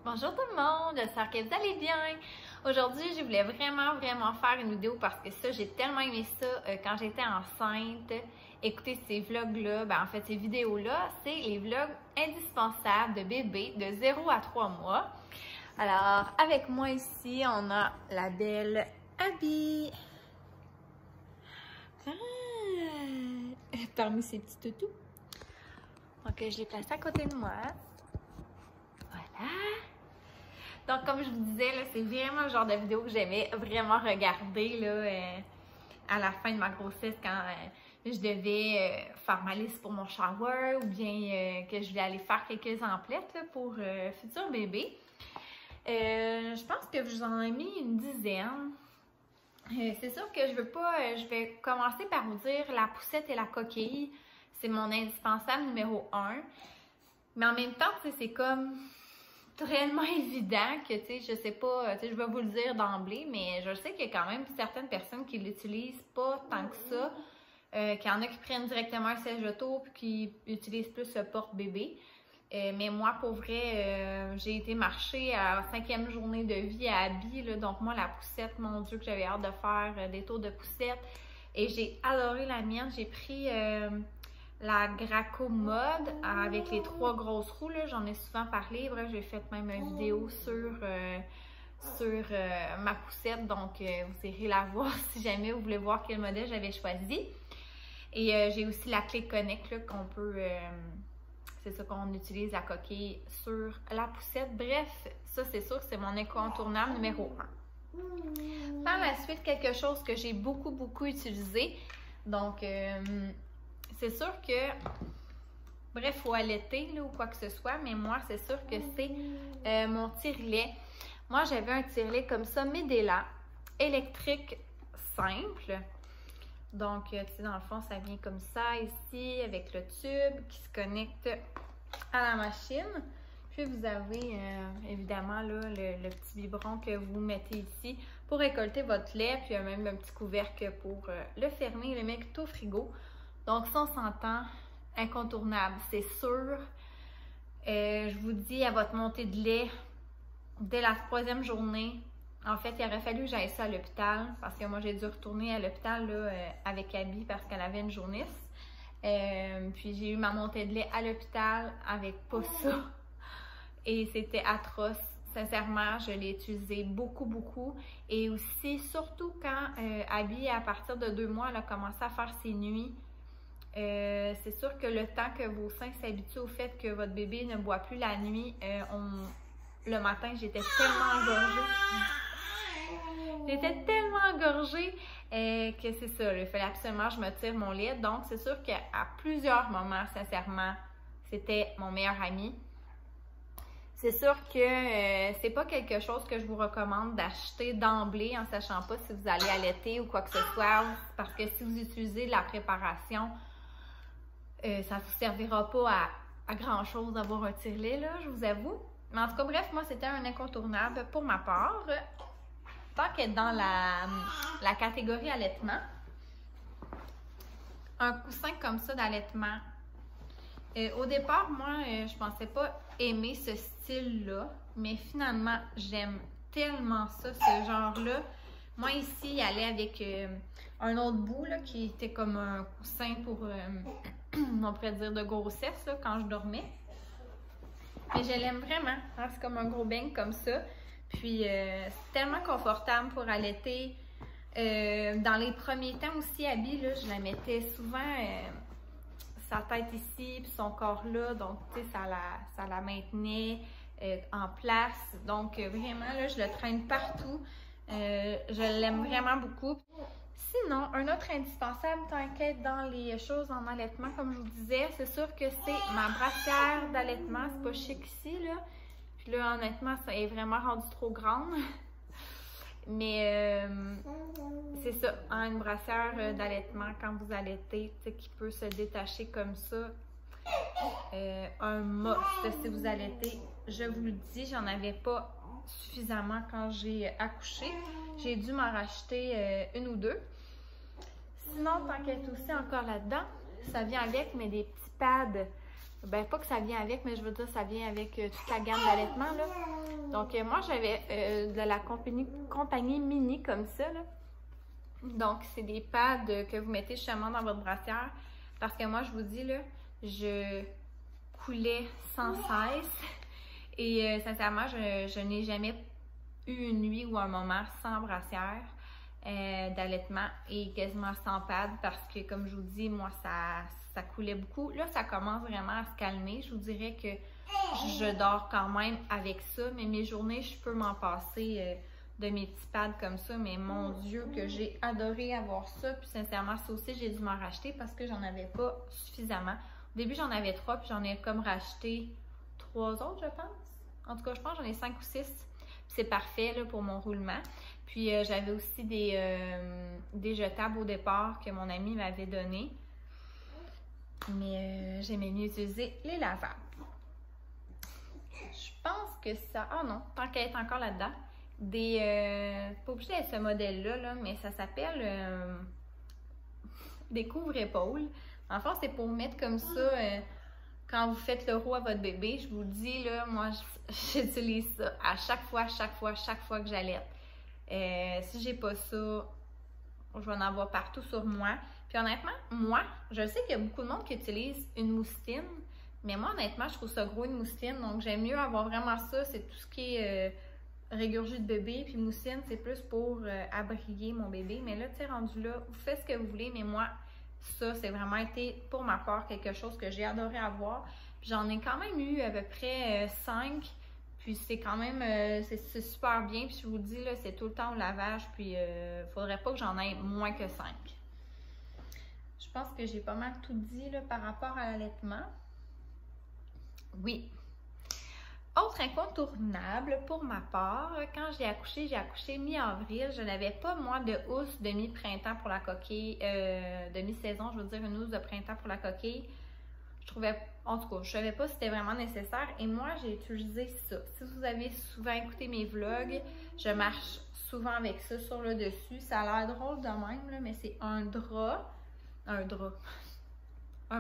Bonjour tout le monde, j'espère que vous allez bien. Aujourd'hui, je voulais vraiment faire une vidéo parce que ça, j'ai tellement aimé ça quand j'étais enceinte. Écouter ces vlogs-là, en fait ces vidéos-là, c'est les vlogs indispensables de bébé de 0 à 3 mois. Alors, avec moi ici, on a la belle Abby. Parmi ces petits toutous. Donc, je l'ai placé à côté de moi. Voilà. Donc, comme je vous disais, c'est vraiment le genre de vidéo que j'aimais vraiment regarder là, à la fin de ma grossesse quand je devais faire ma liste pour mon shower ou bien que je voulais aller faire quelques emplettes là, pour futur bébé. Je pense que je vous en ai mis une dizaine. C'est sûr que je vais commencer par vous dire la poussette et la coquille. C'est mon indispensable numéro 1. Mais en même temps, c'est comme tellement évident que, je sais pas, je vais vous le dire d'emblée, mais je sais qu'il y a quand même certaines personnes qui l'utilisent pas tant que ça, qu'il y en a qui prennent directement un siège auto puis qui utilisent plus le porte-bébé. Mais moi, pour vrai, j'ai été marcher à la 5e journée de vie à Abby, là, donc moi, la poussette, mon Dieu, que j'avais hâte de faire des tours de poussette. Et j'ai adoré la mienne. J'ai pris la Graco Mode avec les 3 grosses roues, j'en ai souvent parlé. Bref, j'ai fait même une vidéo sur ma poussette, donc vous irez la voir si jamais vous voulez voir quel modèle j'avais choisi. Et j'ai aussi la clé Connect qu'on peut... c'est ça qu'on utilise la coquille sur la poussette. Bref, ça c'est sûr que c'est mon incontournable numéro 1. Par la suite, quelque chose que j'ai beaucoup utilisé. Donc, c'est sûr que, bref, il faut allaiter là, ou quoi que ce soit, mais moi, c'est sûr que c'est mon tire-lait. Moi, j'avais un tire-lait comme ça, Medela, électrique simple. Donc, tu sais, dans le fond, ça vient comme ça ici, avec le tube qui se connecte à la machine. Puis, vous avez évidemment là, le petit biberon que vous mettez ici pour récolter votre lait. Puis, il y a même un petit couvercle pour le fermer et le mettre au frigo. Donc, ça, on s'entend, incontournable, c'est sûr. Je vous dis, à votre montée de lait, dès la 3e journée, en fait, il aurait fallu que j'aille ça à l'hôpital parce que moi, j'ai dû retourner à l'hôpital avec Abby parce qu'elle avait une jaunisse. Puis, j'ai eu ma montée de lait à l'hôpital avec pas ça. Et c'était atroce. Sincèrement, je l'ai utilisé beaucoup. Et aussi, surtout quand Abby, à partir de 2 mois, elle a commencé à faire ses nuits. C'est sûr que le temps que vos seins s'habituent au fait que votre bébé ne boit plus la nuit, le matin, j'étais tellement engorgée. J'étais tellement engorgée que c'est ça, il fallait absolument que je me tire mon lait. Donc, c'est sûr qu'à plusieurs moments, sincèrement, c'était mon meilleur ami. C'est sûr que c'est pas quelque chose que je vous recommande d'acheter d'emblée en sachant pas si vous allez allaiter ou quoi que ce soit. Parce que si vous utilisez de la préparation, ça ne vous servira pas à grand-chose d'avoir un tire-lait, là, je vous avoue. Mais en tout cas, bref, moi, c'était un incontournable pour ma part. Tant qu'être dans la catégorie allaitement, un coussin comme ça d'allaitement. Au départ, moi, je pensais pas aimer ce style-là, mais finalement, j'aime tellement ça, ce genre-là. Moi, ici, il allait avec un autre bout, là, qui était comme un coussin pour, on pourrait dire, de grossesse, là, quand je dormais. Mais je l'aime vraiment. Hein? C'est comme un gros beigne comme ça. Puis, c'est tellement confortable pour allaiter. Dans les premiers temps aussi, Abby, là, je la mettais souvent sa tête ici, puis son corps là. Donc, tu sais, ça la maintenait en place. Donc, vraiment, là, je le traîne partout. Je l'aime vraiment beaucoup. Sinon, un autre indispensable, t'inquiète, dans les choses en allaitement, comme je vous disais, c'est sûr que c'est ma brassière d'allaitement. C'est pas chic ici, là. Puis là, honnêtement, ça est vraiment rendu trop grande. Mais c'est ça, hein, une brassière d'allaitement quand vous allaitez, qui peut se détacher comme ça. Un must si vous allaitez. Je vous le dis, j'en avais pas suffisamment quand j'ai accouché. J'ai dû m'en racheter une ou deux. Sinon, tant qu'elle est aussi encore là-dedans, ça vient avec, mais des petits pads Ben, pas que ça vient avec, mais je veux dire, ça vient avec toute la gamme d'allaitement, là. Donc, moi, j'avais de la compagnie Mini comme ça, là. Donc, c'est des pads que vous mettez justement dans votre brassière. Parce que moi, je vous dis, là, je coulais sans cesse. Et sincèrement, je n'ai jamais eu une nuit ou un moment sans brassière d'allaitement et quasiment sans pad. Parce que, comme je vous dis, moi, ça coulait beaucoup. Là, ça commence vraiment à se calmer. Je vous dirais que je dors quand même avec ça. Mais mes journées, je peux m'en passer de mes petits pads comme ça, mais mon Dieu, que j'ai adoré avoir ça. Puis sincèrement, ça aussi, j'ai dû m'en racheter parce que j'en avais pas suffisamment. Au début, j'en avais 3, puis j'en ai comme racheté 3 autres, je pense. En tout cas, je pense que j'en ai 5 ou 6. C'est parfait là, pour mon roulement. Puis j'avais aussi des jetables au départ que mon ami m'avait donné. Mais j'aimais mieux utiliser les lavables. Je pense que ça... Ah non, tant qu'elle est encore là-dedans. Pas obligé d'être ce modèle-là, là, mais ça s'appelle des couvre-épaules. En fait, c'est pour mettre comme ça quand vous faites le roux à votre bébé. Je vous dis, là, moi, j'utilise ça à chaque fois que j'allaite. Si j'ai pas ça, je vais en avoir partout sur moi. Puis honnêtement, moi, je sais qu'il y a beaucoup de monde qui utilise une mousseline, mais moi, honnêtement, je trouve ça gros une mousseline, donc j'aime mieux avoir vraiment ça. C'est tout ce qui est régurgie de bébé, puis mousseline, c'est plus pour abriguer mon bébé. Mais là, tu sais, rendu là, vous faites ce que vous voulez, mais moi, ça, c'est vraiment été, pour ma part, quelque chose que j'ai adoré avoir. Puis j'en ai quand même eu à peu près 5, puis c'est quand même, c'est super bien. Puis je vous dis, là, c'est tout le temps au lavage, puis faudrait pas que j'en aie moins que 5. Je pense que j'ai pas mal tout dit, là, par rapport à l'allaitement. Oui. Autre incontournable pour ma part, quand j'ai accouché mi-avril. Je n'avais pas, moi, de housse de mi-printemps pour la coquille, de mi-saison, je veux dire une housse de printemps pour la coquille. Je trouvais, en tout cas, je savais pas si c'était vraiment nécessaire et moi, j'ai utilisé ça. Si vous avez souvent écouté mes vlogs, je marche souvent avec ça sur le dessus. Ça a l'air drôle de même, là, mais c'est un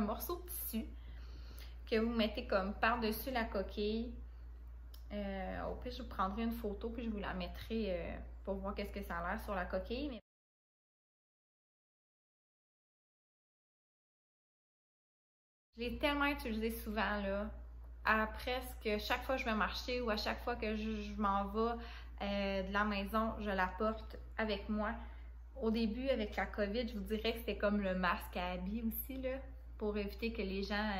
morceau de tissu que vous mettez comme par-dessus la coquille. Au pire, je vous prendrai une photo puis je vous la mettrai pour voir qu'est-ce que ça a l'air sur la coquille. Mais... je l'ai tellement utilisé souvent, là. À presque chaque fois que je vais marcher ou à chaque fois que je m'en vais de la maison, je la porte avec moi. Au début, avec la COVID, je vous dirais que c'était comme le masque à habits aussi, là, pour éviter que les gens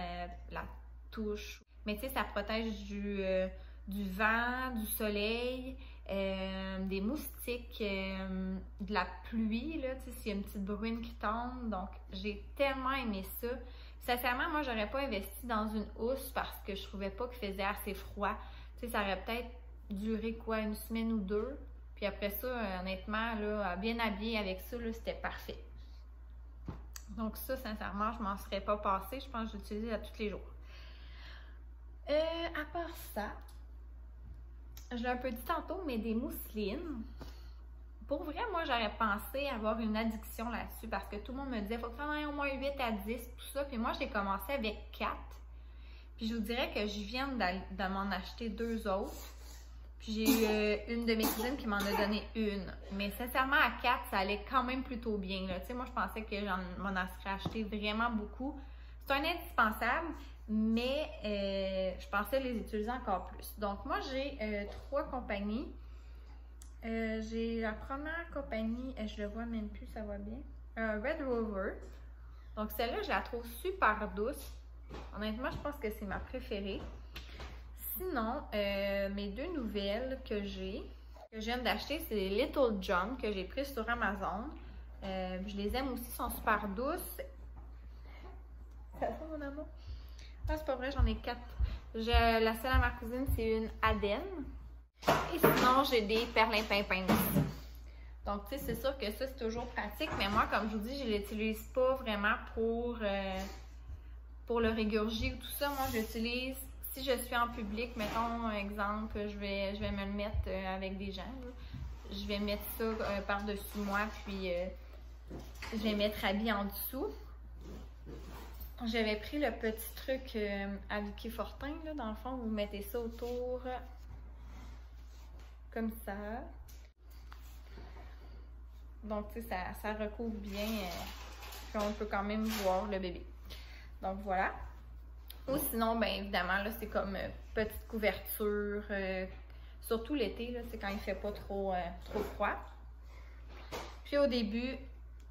la touchent. Mais tu sais, ça protège du vent, du soleil, des moustiques, de la pluie, là, tu sais, s'il y a une petite bruine qui tombe. Donc, j'ai tellement aimé ça. Sincèrement, moi, j'aurais pas investi dans une housse parce que je trouvais pas qu'il faisait assez froid. Tu sais, ça aurait peut-être duré, quoi, une semaine ou 2. Puis après ça, honnêtement, là, bien habillée avec ça, là, c'était parfait. Donc ça, sincèrement, je m'en serais pas passée. Je pense que j'utilise à tous les jours. À part ça, je l'ai un peu dit tantôt, mais des mousselines. Pour vrai, moi, j'aurais pensé avoir une addiction là-dessus parce que tout le monde me disait, faut que tu en aies au moins 8 à 10, tout ça. Puis moi, j'ai commencé avec 4. Puis je vous dirais que je viens de m'en acheter 2 autres. Puis j'ai eu une de mes cousines qui m'en a donné une. Mais sincèrement, à 4, ça allait quand même plutôt bien. Tu sais, moi, je pensais que j'en serais acheté vraiment beaucoup. C'est un indispensable, mais je pensais les utiliser encore plus. Donc, moi, j'ai 3 compagnies. J'ai la première compagnie, je le vois même plus, ça va bien. Red Rover. Donc, celle-là, je la trouve super douce. Honnêtement, je pense que c'est ma préférée. Sinon, mes 2 nouvelles que je viens d'acheter, c'est les Little John que j'ai prises sur Amazon. Je les aime aussi, sont super douces. Ça va, mon amour? Ah, c'est pas vrai, j'en ai 4. La seule à ma cousine, c'est une Aden. Et sinon, j'ai des perlimpinpins aussi. Donc, tu sais, c'est sûr que ça, c'est toujours pratique. Mais moi, comme je vous dis, je ne l'utilise pas vraiment pour le régurgie ou tout ça. Moi, je l'utilise si je suis en public. Mettons, exemple, je vais me le mettre avec des gens. Là. Je vais mettre ça par-dessus moi, puis je vais mettre habillé en dessous. j'avais pris le petit truc à Vicky Fortin, là, dans le fond, vous mettez ça autour, comme ça. Donc, tu sais, ça recouvre bien, puis on peut quand même voir le bébé. Donc, voilà. Ou sinon, bien évidemment, là, c'est comme petite couverture, surtout l'été, là, c'est quand il fait pas trop froid. Puis au début,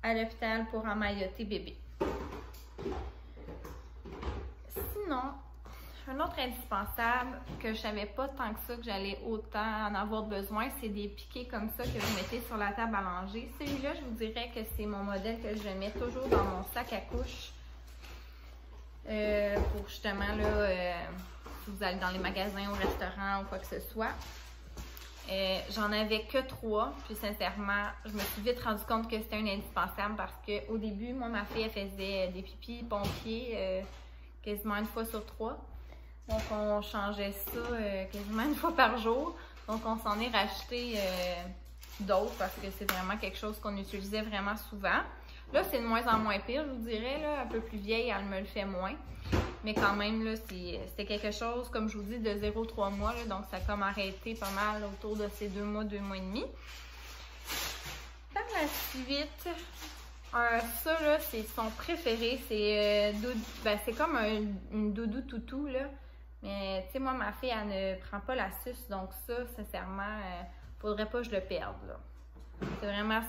à l'hôpital pour emmailloter bébé. Sinon, un autre indispensable que je savais pas tant que ça que j'allais autant en avoir besoin, c'est des piquets comme ça que vous mettez sur la table à manger. Celui-là, je vous dirais que c'est mon modèle que je mets toujours dans mon sac à couche. Pour justement, là, si vous allez dans les magasins, au restaurant ou quoi que ce soit. J'en avais que 3, puis sincèrement, je me suis vite rendu compte que c'était un indispensable parce qu'au début, moi, ma fille, elle faisait des pipis pompiers quasiment une fois sur 3. Donc, on changeait ça quasiment une fois par jour. Donc, on s'en est racheté d'autres parce que c'est vraiment quelque chose qu'on utilisait vraiment souvent. Là, c'est de moins en moins pire, je vous dirais. Là, un peu plus vieille, elle me le fait moins. Mais quand même, là, c'était quelque chose, comme je vous dis, de 0,3 mois. Là, donc, ça a comme arrêté pas mal autour de ces 2 mois et demi. Par la suite, ça, là, c'est son préféré. C'est comme une doudou toutou, là. Mais, tu sais, moi, ma fille, elle ne prend pas la suce. Donc, ça, sincèrement, faudrait pas que je le perde, là. C'est vraiment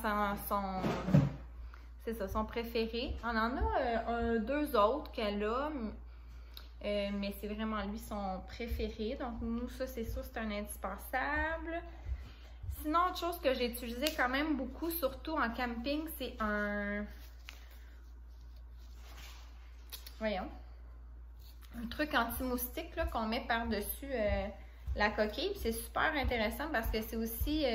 c'est ça, son préféré. On en a 2 autres qu'elle a. Mais c'est vraiment lui son préféré. Donc, nous, ça, c'est sûr, c'est un indispensable. Sinon, autre chose que j'ai utilisé quand même beaucoup, surtout en camping, c'est un truc anti-moustique qu'on met par-dessus la coquille. C'est super intéressant parce que c'est aussi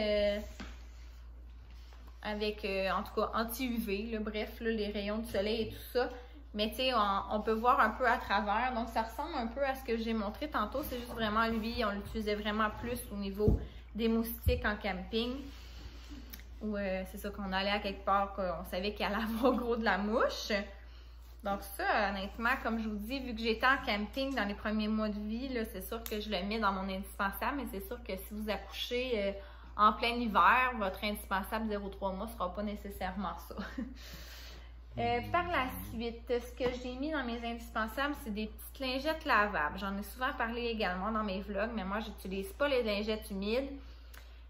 avec, en tout cas, anti-UV. Bref, là, les rayons du soleil et tout ça. Mais tu sais, on peut voir un peu à travers. Donc, ça ressemble un peu à ce que j'ai montré tantôt. C'est juste vraiment lui, on l'utilisait vraiment plus au niveau des moustiques en camping. Ou c'est ça qu'on allait à quelque part, qu'on savait qu'il allait avoir gros de la mouche. Donc ça, honnêtement, comme je vous dis, vu que j'étais en camping dans les premiers mois de vie, c'est sûr que je le mets dans mon indispensable. Mais c'est sûr que si vous accouchez en plein hiver, votre indispensable 0,3 mois ne sera pas nécessairement ça. Par la suite, ce que j'ai mis dans mes indispensables, c'est des petites lingettes lavables. J'en ai souvent parlé également dans mes vlogs, mais moi, j'utilise pas les lingettes humides.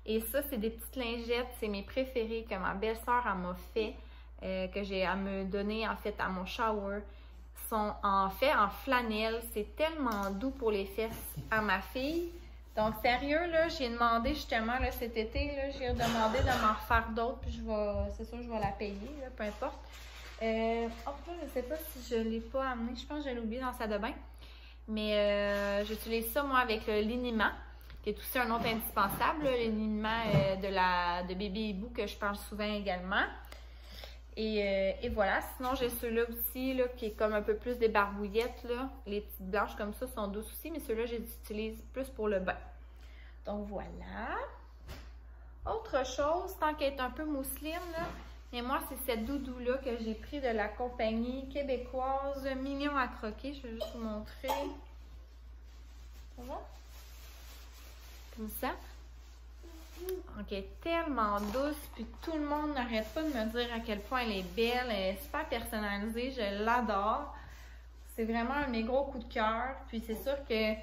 Et ça, c'est des petites lingettes, c'est mes préférées que ma belle-sœur m'a fait, que j'ai à me donner en fait à mon shower. Sont en fait en flanelle. C'est tellement doux pour les fesses à ma fille. Donc, sérieux, là, j'ai demandé justement là, cet été, j'ai demandé de m'en refaire d'autres, puis c'est sûr, je vais la payer, là, peu importe. Je ne sais pas si je ne l'ai pas amené. Je pense que je l'ai oublié dans la salle de bain. Mais j'utilise ça, moi, avec le liniment, qui est aussi un autre indispensable. Le liniment de bébé hibou que je parle souvent également. Et voilà. Sinon, j'ai ceux-là aussi, là, qui est comme un peu plus des barbouillettes. Là. Les petites blanches comme ça sont douces aussi, mais ceux-là, je les utilise plus pour le bain. Donc, voilà. Autre chose, tant qu'elle est un peu mousseline, là. Et moi, c'est cette doudou-là que j'ai pris de la compagnie québécoise Mignon à croquer. Je vais juste vous montrer. Ça va? Comme ça. Donc, elle est tellement douce. Puis tout le monde n'arrête pas de me dire à quel point elle est belle. Elle est super personnalisée. Je l'adore. C'est vraiment un de mes gros coups de cœur. Puis c'est sûr que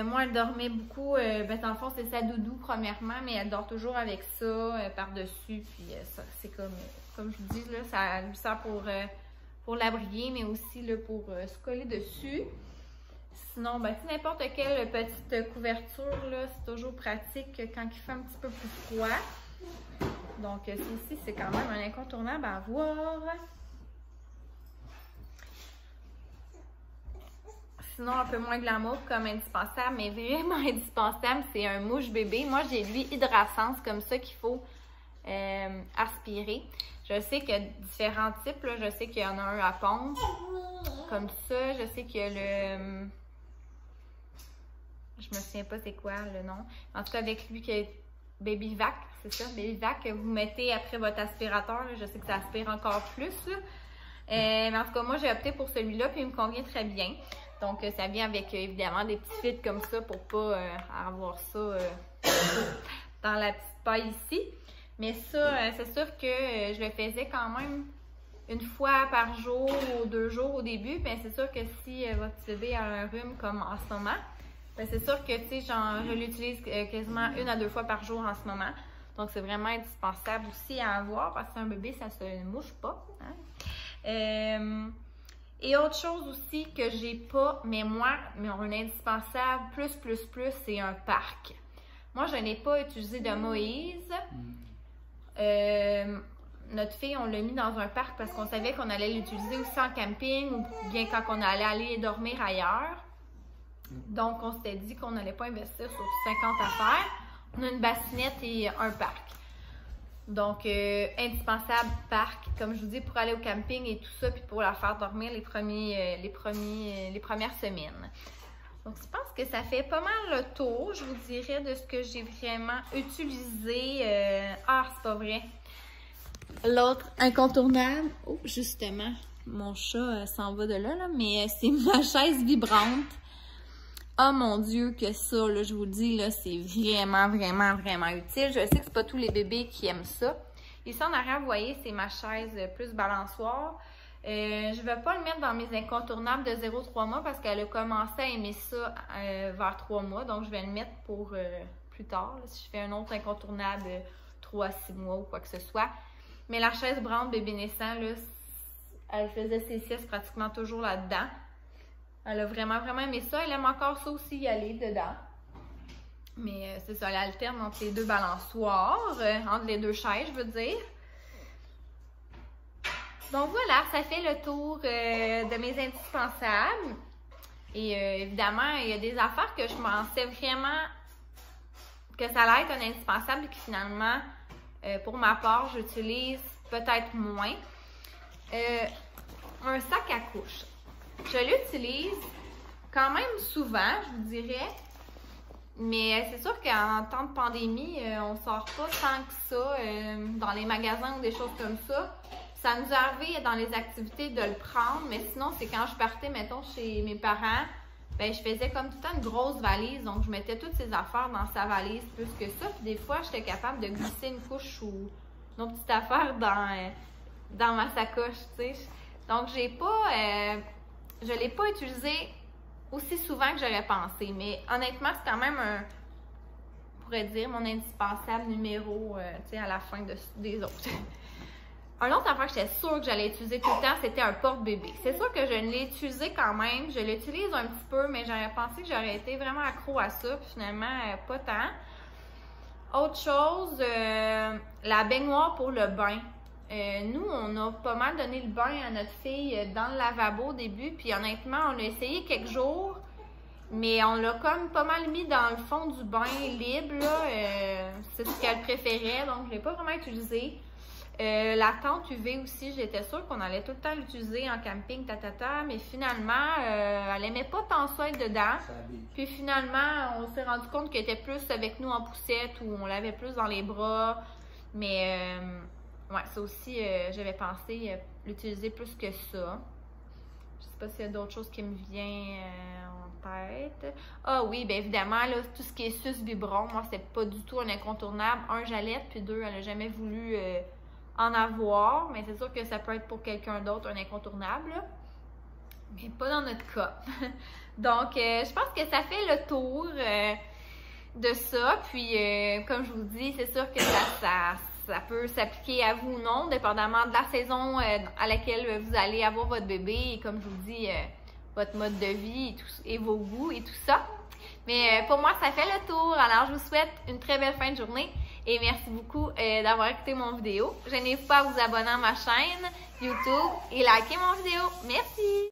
moi, elle dormait beaucoup. Dans le fond, c'est sa doudou premièrement, mais elle dort toujours avec ça par-dessus. Puis ça, c'est comme je vous dis, là, ça lui sert pour l'abrier, mais aussi là, pour se coller dessus. Sinon, n'importe quelle petite couverture, là, c'est toujours pratique quand il fait un petit peu plus froid. Donc, ceci, c'est quand même un incontournable à avoir. Sinon, un peu moins glamour comme indispensable, mais vraiment indispensable, c'est un mouche bébé. Moi, j'ai lui Hydrasense comme ça qu'il faut aspirer. Je sais qu'il y a différents types. Là. Je sais qu'il y en a un à pompe, comme ça. Je sais qu'il y a le... Je me souviens pas c'est quoi le nom. En tout cas, avec lui, qui est Baby Vac, c'est ça, Baby Vac, que vous mettez après votre aspirateur. Là. Je sais que ça aspire encore plus, là. Mais en tout cas, moi, j'ai opté pour celui-là, puis il me convient très bien. Donc, ça vient avec, évidemment, des petits fils comme ça pour pas avoir ça dans la petite paille ici. Mais ça, c'est sûr que je le faisais quand même une fois par jour ou 2 jours au début. Bien, c'est sûr que si votre petit bébé a un rhume comme en ce moment, bien, c'est sûr que, tu sais, je l'utilise quasiment 1 à 2 fois par jour en ce moment. Donc, c'est vraiment indispensable aussi à avoir parce qu'un bébé, ça se mouche pas. Hein? Et autre chose aussi que j'ai pas, mais moi, un indispensable, c'est un parc. Moi, je n'ai pas utilisé de Moïse. Notre fille, on l'a mis dans un parc parce qu'on savait qu'on allait l'utiliser aussi en camping ou bien quand on allait aller dormir ailleurs. Donc, on s'était dit qu'on n'allait pas investir sur 50 affaires. On a une bassinette et un parc. Donc, indispensable parc, comme je vous dis, pour aller au camping et tout ça, puis pour la faire dormir les premières semaines. Donc, je pense que ça fait pas mal le tour, je vous dirais, de ce que j'ai vraiment utilisé. C'est pas vrai. L'autre incontournable, oh, justement, mon chat s'en va de là, mais c'est ma chaise vibrante. Oh mon Dieu, que ça, là, je vous le dis, là, c'est vraiment utile. Je sais que c'est pas tous les bébés qui aiment ça. Ici en arrière, vous voyez, c'est ma chaise plus balançoire. Je vais pas le mettre dans mes incontournables de 0-3 mois parce qu'elle a commencé à aimer ça vers 3 mois. Donc, je vais le mettre pour plus tard, là, si je fais un autre incontournable 3-6 mois ou quoi que ce soit. Mais la chaise branche bébé naissant, là, elle faisait ses siestes pratiquement toujours là-dedans. Elle a vraiment aimé ça. Elle aime encore ça aussi, y aller dedans. Mais c'est ça, elle alterne entre les 2 balançoires, entre les 2 chaises, je veux dire. Donc voilà, ça fait le tour de mes indispensables. Et évidemment, il y a des affaires que je pensais vraiment que ça allait être un indispensable et que finalement, pour ma part, j'utilise peut-être moins. Un sac à couche. Je l'utilise quand même souvent, je vous dirais. Mais c'est sûr qu'en temps de pandémie, on sort pas tant que ça dans les magasins ou des choses comme ça. Ça nous est arrivé dans les activités de le prendre, mais sinon, c'est quand je partais, mettons, chez mes parents, ben je faisais comme tout le temps une grosse valise. Donc, je mettais toutes ces affaires dans sa valise plus que ça. Puis des fois, j'étais capable de glisser une couche ou une autre petite affaire dans ma sacoche, tu sais. Donc, je l'ai pas utilisé aussi souvent que j'aurais pensé. Mais honnêtement, c'est quand même on pourrait dire, mon indispensable numéro, tu sais, à la fin des autres. Un autre affaire que j'étais sûre que j'allais utiliser tout le temps, c'était un porte-bébé. C'est sûr que je l'ai utilisé quand même. Je l'utilise un petit peu, mais j'aurais pensé que j'aurais été vraiment accro à ça. Puis finalement, pas tant. Autre chose, la baignoire pour le bain. Nous, on a pas mal donné le bain à notre fille dans le lavabo au début. Puis honnêtement, on l'a essayé quelques jours. Mais on l'a comme pas mal mis dans le fond du bain libre. C'est ce qu'elle préférait. Donc, je ne l'ai pas vraiment utilisé. La tente UV aussi, j'étais sûre qu'on allait tout le temps l'utiliser en camping, mais finalement, elle aimait pas tant ça être dedans. Puis finalement, on s'est rendu compte qu'elle était plus avec nous en poussette ou on l'avait plus dans les bras. Mais ouais, ça aussi, j'avais pensé l'utiliser plus que ça. Je sais pas s'il y a d'autres choses qui me viennent en tête. Ah oui, bien évidemment, là, tout ce qui est sus biberon, moi, c'est pas du tout un incontournable. 1, Jalette, puis 2, elle n'a jamais voulu en avoir, mais c'est sûr que ça peut être pour quelqu'un d'autre un incontournable, là. Mais pas dans notre cas. Donc, je pense que ça fait le tour de ça. Puis, comme je vous dis, c'est sûr que ça peut s'appliquer à vous ou non, dépendamment de la saison à laquelle vous allez avoir votre bébé et comme je vous dis, votre mode de vie et vos goûts et tout ça. Mais pour moi, ça fait le tour. Alors, je vous souhaite une très belle fin de journée et merci beaucoup d'avoir écouté mon vidéo. Je n'hésitez pas à vous abonner à ma chaîne YouTube et liker mon vidéo. Merci!